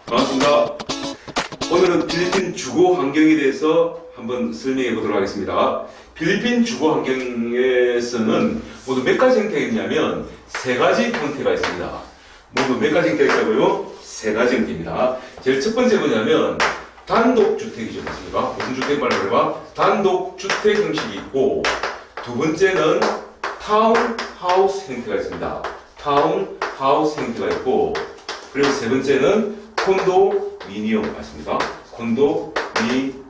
반갑습니다. 오늘은 필리핀 주거 환경에 대해서 한번 설명해 보도록 하겠습니다. 필리핀 주거 환경에서는 모두 몇 가지 형태가 있냐면 세 가지 형태가 있습니다. 모두 몇 가지 형태가 있다고요? 세 가지 형태입니다. 제일 첫 번째 뭐냐면 단독주택이죠. 맞습니까? 무슨 주택 말을 해봐? 단독주택 형식이 있고, 두 번째는 타운하우스 형태가 있습니다. 타운하우스 형태가 있고, 그리고 세 번째는 콘도미니엄 맞습니까? 콘도미니엄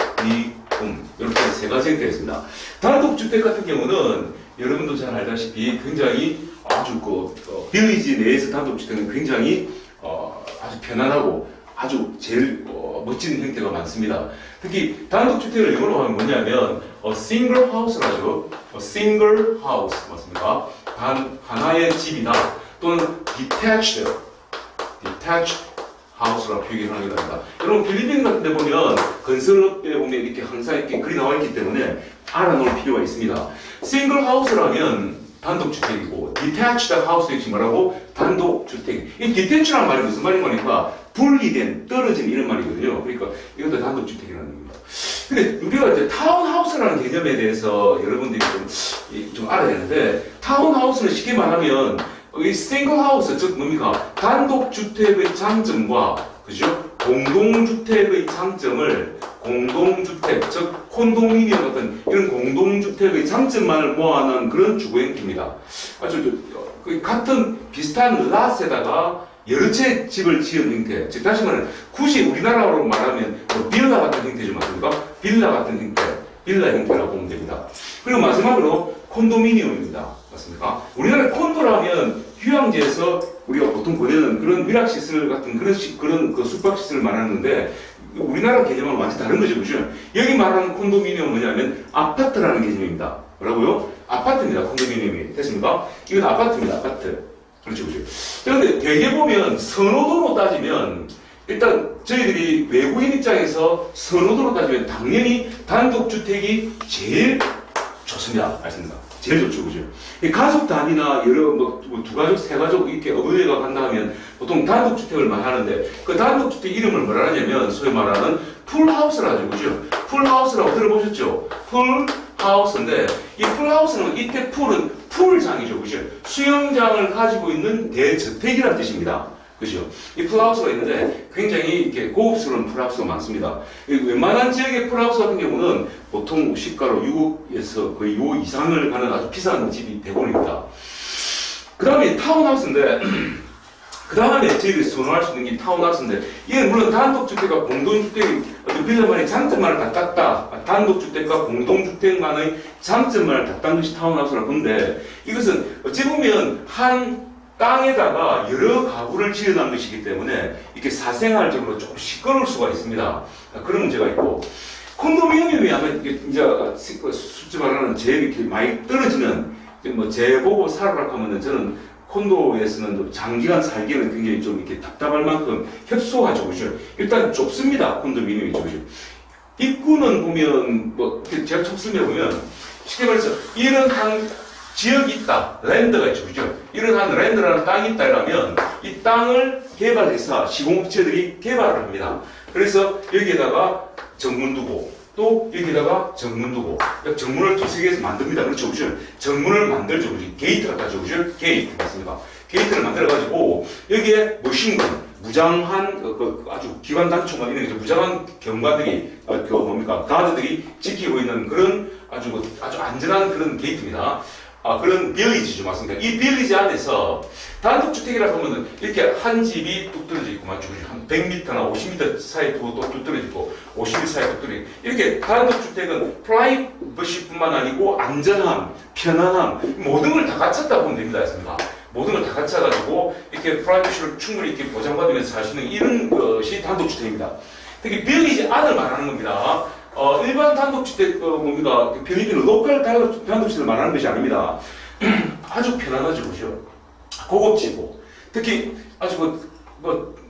이렇게 세 가지 형태가 있습니다. 단독주택 같은 경우는 여러분도 잘 알다시피 굉장히 아주 빌리지 내에서 단독주택은 굉장히 아주 편안하고 아주 제일 멋진 형태가 많습니다. 특히 단독주택을 영어로 하면 뭐냐면 single house라죠. single house 맞습니까? 하나의 집이다 또는 detached house라고 표현하는 겁니다. 여러분 필리핀 같은 데 보면 건설업에 보면 이렇게 항상 이렇게 글이 나와 있기 때문에 알아놓을 필요가 있습니다. single house라면 단독주택이고 detached house는 뭐라고? 단독주택. 이 detached라는 말이 무슨 말인 거니까 분리된, 떨어진 이런 말이거든요. 그러니까 이것도 단독주택이라는 겁니다. 근데 우리가 이제 타운하우스라는 개념에 대해서 여러분들이 좀 알아야 되는데, 타운하우스는 쉽게 말하면 이 싱글하우스, 즉 뭡니까? 단독주택의 장점과 그죠? 공동주택의 장점을 공동주택, 즉 콘도미니엄 같은 이런 공동주택의 장점만을 모아놓은 그런 주거 형태입니다. 아주 같은 비슷한 랏에다가 여러 채 집을 지은 형태, 즉 다시 말하면 굳이 우리나라로 말하면 빌라 같은 형태죠, 맞습니까? 빌라 같은 형태, 빌라 형태라고 보면 됩니다. 그리고 마지막으로 콘도미니엄입니다, 맞습니까? 우리나라 콘도라면 휴양지에서 우리가 보통 보내는 그런 위락시설 같은 그런 숙박시설을 말하는데, 우리나라 개념은 완전히 다른 거죠, 그죠? 여기 말하는 콘도미니엄은 뭐냐면 아파트라는 개념입니다. 뭐라고요? 아파트입니다, 콘도미니엄이. 됐습니까? 이건 아파트입니다, 아파트. 그렇죠, 그렇죠. 그런데 대개 보면 선호도로 따지면 일단 저희들이 외국인 입장에서 선호도로 따지면 당연히 단독주택이 제일 좋습니다. 알겠습니다. 제일 좋죠, 그죠? 가족 단위나 여러 두 가족, 세 가족 이렇게 어부에가 간다 하면 보통 단독주택을 말하는데, 그 단독주택 이름을 뭐라 하냐면 소위 말하는 풀하우스라죠, 그죠? 풀하우스라고 들어보셨죠? 풀하우스인데 이 풀하우스는 이때 풀은 풀장이죠, 그죠? 수영장을 가지고 있는 대저택이라는 뜻입니다. 그죠? 이 풀하우스가 있는데 굉장히 이렇게 고급스러운 풀하우스가 많습니다. 웬만한 지역의 풀하우스 같은 경우는 보통 시가로 6억에서 거의 6억 이상을 가는 아주 비싼 집이 대부분입니다. 그 다음에 타운하우스인데, 그 다음에 저희들이 선호할 수 있는 게 타운하우스인데, 이게 물론 단독주택과 공동주택의 빌라만의 장점만을 다 땄다. 단독주택과 공동주택만의 장점만을 다 딴 것이 타운하우스라고 보는데, 이것은 어찌 보면 한 땅에다가 여러 가구를 지어놓은 것이기 때문에 이렇게 사생활적으로 조금 시끄러울 수가 있습니다. 그런 문제가 있고, 콘도미니엄이 아마 이제 솔직히 말하는 제일 이렇게 많이 떨어지는, 제 보고 살아라 하면은 저는 콘도에서는 장기간 살기에는 굉장히 좀 이렇게 답답할 만큼 협소하죠, 그죠? 일단 좁습니다, 콘도미니엄이 그죠? 입구는 보면 제가 처음 설명해보면 쉽게 말해서 이런 한 지역이 있다, 랜드가 있죠, 그죠? 이런 한 랜드라는 땅이 있다 이러면 이 땅을 개발해서 시공업체들이 개발을 합니다. 그래서 여기에다가 정문 두고 또 여기다가 정문 두고, 정문을 두세 개에서 만듭니다. 그렇죠, 그죠? 정문을 만들죠, 그죠? 게이트가 따죠, 그죠? 게이트 맞습니다. 게이트를 만들어가지고 여기에 머신건, 무장한 아주 기관 단총과 이런 무장한 경관들이 가드들이 지키고 있는 그런 아주 안전한 그런 게이트입니다. 그런 빌리지죠, 맞습니다. 이 빌리지 안에서 단독주택이라 보면은 이렇게 한 집이 뚝 떨어져 있고, 맞죠? 한 100m나 50m 사이에 또 뚝 떨어져 있고, 50m 사이에 뚝 떨어져 있고, 이렇게 단독주택은 프라이버시뿐만 아니고 안전함, 편안함, 모든 걸 다 갖췄다 보면 됩니다, 했습니다. 모든 걸 다 갖춰가지고 이렇게 프라이버시를 충분히 이렇게 보장받으면서 살 수 있는 이런 것이 단독주택입니다. 특히 빌리지 안을 말하는 겁니다. 일반 단독주택 필리핀은 로컬 단독주택을 말하는 것이 아닙니다. 아주 편안하죠, 그죠? 고급지고 특히 아주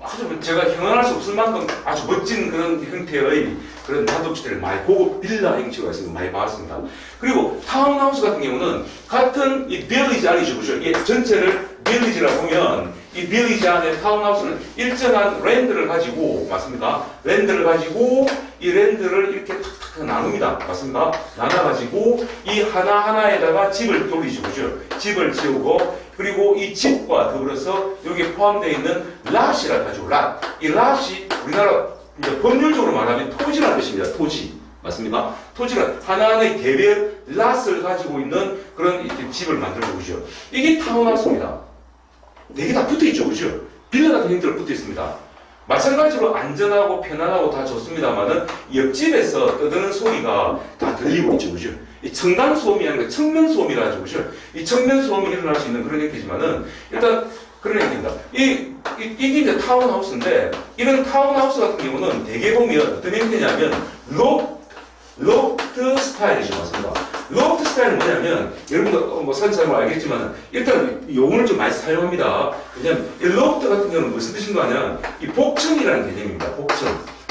아주 제가 형언할 수 없을 만큼 아주 멋진 그런 형태의 그런 단독주택을 많이 고급 빌라 형식으로 해서 많이 봤습니다. 그리고 타운하우스 같은 경우는 같은 이 빌리지 아니죠, 그죠? 이 전체를 빌리지라 보면 이 빌리지 안에 타운하우스는 일정한 랜드를 가지고, 맞습니까? 랜드를 가지고 이 랜드를 이렇게 탁탁 나눕니다. 맞습니까? 나눠가지고 이 하나하나에다가 집을 돌리죠. 그죠? 집을 지우고, 그리고 이 집과 더불어서 여기에 포함되어 있는 랏이라 하죠. 랏. 이 랏이 우리나라 이제 법률적으로 말하면 토지라는 뜻입니다. 토지. 맞습니까? 토지는 하나하나의 개별 랏을 가지고 있는 그런 이렇게 집을 만들어 보죠. 이게 타운하우스입니다. 네 개 다 붙어 있죠. 그죠? 빌라 같은 형태로 붙어 있습니다. 마찬가지로 안전하고 편안하고 다 좋습니다만은 옆집에서 떠드는 소리가 다 들리고 있죠. 그죠? 이 청단 소음이 아니라 청면 소음이라 하죠. 그죠? 이 청면 소음이 일어날 수 있는 그런 형태지만은 일단 그런 얘기입니다. 이게 이제 타운하우스인데 이런 타운하우스 같은 경우는 대개 보면 어떤 형태냐면 로프트 스타일이죠. 맞습니다. 로프트 스타일은 뭐냐면 여러분도 뭐 사진 잘 알겠지만 일단 용어를 좀 많이 사용합니다. 왜냐면 이 로프트 같은 경우는 무슨 뜻인 거 아니야? 이 복층이라는 개념입니다.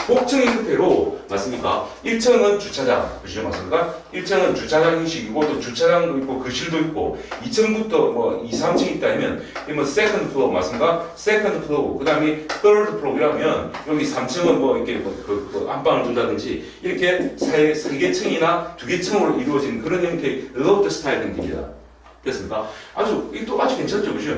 복층의 형태로 맞습니까? 1층은 주차장, 그죠? 맞습니까? 1층은 주차장 형식이고 또 주차장도 있고 거실도 있고 2층부터 뭐 2, 3층 있다 하면 뭐 세컨드 플로어 맞습니까? 세컨드 플로어 그 다음에 third 플로어라면 여기 3층은 뭐 이렇게 그 안방을 둔다든지 이렇게 3개 층이나 2개 층으로 이루어진 그런 형태의 로프트 스타일 형태입니다. 됐습니까? 이것도 아주 괜찮죠, 그죠?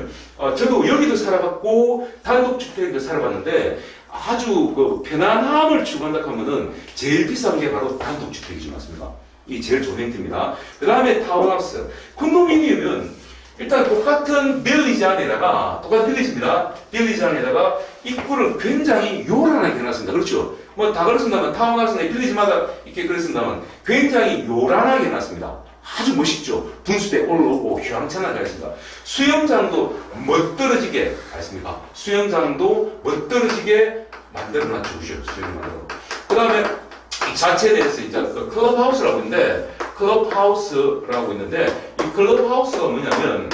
저도 여기도 살아봤고 단독주택에도 살아봤는데 아주 그 편안함을 추구한다 하면은 제일 비싼 게 바로 단독주택이죠, 맞습니까? 이게 제일 좋은 형태입니다. 그 다음에 타운하우스, 콘도미니엄은 일단 똑같은 빌리지 안에다가 똑같은 빌리지입니다. 빌리지 안에다가 입구를 굉장히 요란하게 해놨습니다. 그렇죠? 뭐 다 그렇습니다만 타운하우스나 빌리지마다 이렇게 그렇습니다만 굉장히 요란하게 해놨습니다. 아주 멋있죠. 분수대 올라오고 휘황찬란하게 했습니다. 수영장도 멋들어지게 했습니까? 수영장도 멋들어지게 만들어놨죠. 그죠? 수영장도. 그 다음에 이 자체에 대해서 이제 클럽하우스라고 있는데 이 클럽하우스가 뭐냐면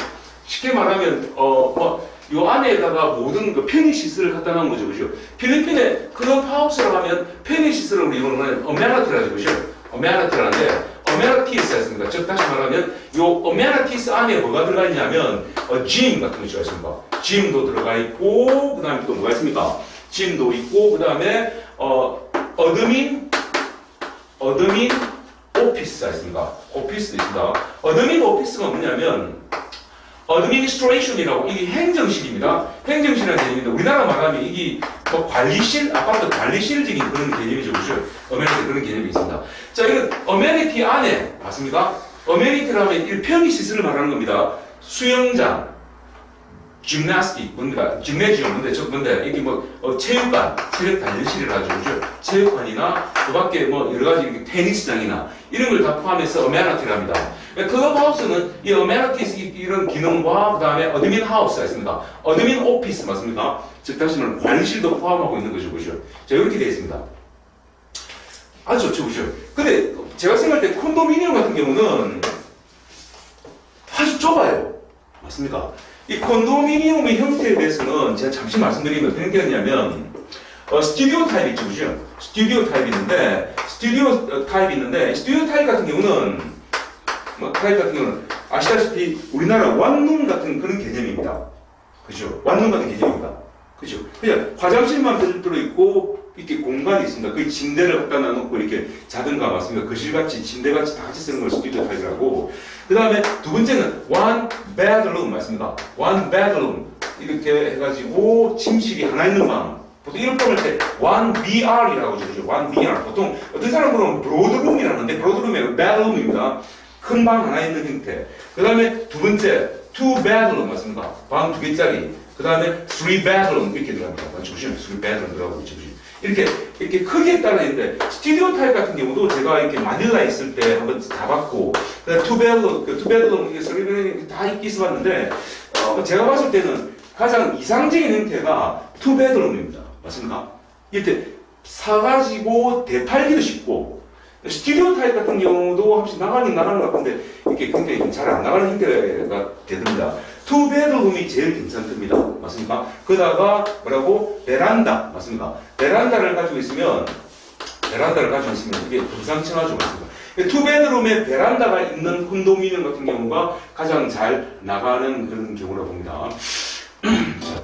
쉽게 말하면 요 안에다가 모든 그 편의시설을 갖다 놓은 거죠. 그죠? 필리핀에 클럽하우스라고 하면 편의시설을 우리 이거는 어메니티라죠. 그죠? 어메니티라는데 어메니티스 했습니다. 즉 다시 말하면 요 어메니티스 안에 뭐가 들어가 있냐면 짐 같은 거 들어가 있습니다. 짐도 들어가 있고 그 다음에 또 뭐가 있습니까? 짐도 있고 그 다음에 어드민 오피스가 있습니다. 오피스도 있습니다. 어드민 오피스가 뭐냐면 어드미니스트레이션이라고 이게 행정실입니다. 행정실이라는 개념인데 우리나라 말하면 이게 뭐 관리실, 아파트 관리실적인 그런 개념이죠. 그죠? 어메니티 그런 개념이 있습니다. 자, 이건 어메니티 안에 맞습니까? 어메니티라면 이 편의시설을 말하는 겁니다. 수영장, 짐나스틱, 뭔가 짐네지엄, 뭔데 이게 뭐 체육관, 체력 단련실이라 하죠. 그죠? 체육관이나 그 밖에 뭐 여러 가지 테니스장이나 이런 걸 다 포함해서 어메니티랍니다. 클럽하우스는 이 어메니티스 이런 기능과 그 다음에 어드민 하우스가 있습니다. 어드민 오피스 맞습니까? 즉 다시 말하면 관리실도 포함하고 있는 거죠. 그죠? 자, 이렇게 되어 있습니다. 아주 좋죠. 그죠? 근데 제가 생각할 때 콘도미니엄 같은 경우는 아주 좁아요. 맞습니까? 이 콘도미니엄의 형태에 대해서는 제가 잠시 말씀드리면 어떤 형태였냐면 스튜디오 타입 있죠. 그죠? 스튜디오 타입이 있는데 스튜디오 타입 같은 경우는 타입 같은 경우는 아시다시피 우리나라 원룸 같은 그런 개념입니다. 그죠? 원룸 같은 개념입니다. 그죠? 그냥 화장실만 별도로 있고 이렇게 공간이 있습니다. 그 침대를 갖다 놔놓고 이렇게 자든가 맞습니다. 거실같이 침대같이 다 같이 쓰는 걸 스튜디오 타입이라고. 그 다음에 두 번째는 one bedroom 맞습니다. one bedroom 이렇게 해가지고 침실이 하나 있는 방. 보통 이런 방을 때 one BR이라고 하죠. 그죠? one BR. 보통 어떤 사람들은 브로드룸이라는데 브로드룸이 bedroom입니다. 큰 방 하나 있는 형태. 그 다음에 두 번째, two bedroom 맞습니까? 방 2개짜리. 그 다음에 three bedroom 이렇게 들어갑니다. 보시면 three bedroom 들어가고 있죠. 이렇게 크기에 따라 있는데, 스튜디오 타입 같은 경우도 제가 이렇게 마닐라에 있을 때 한번 가봤고, two bedroom, 이게 three bedroom 다 있어봤는데, 제가 봤을 때는 가장 이상적인 형태가 two bedroom입니다. 맞습니까? 이렇게 사가지고 대팔기도 쉽고, 스튜디오 타입 같은 경우도 한 번씩 나가는 것 같은데 이렇게 굉장히 잘 안 나가는 형태가 되듭니다. 투 베드룸이 제일 괜찮답니다. 맞습니까? 그러다가 뭐라고? 베란다. 맞습니까? 베란다를 가지고 있으면 이게 금상첨화죠. 맞습니까? 투 베드룸에 베란다가 있는 콘도미니엄 같은 경우가 가장 잘 나가는 그런 경우라고 봅니다. 자,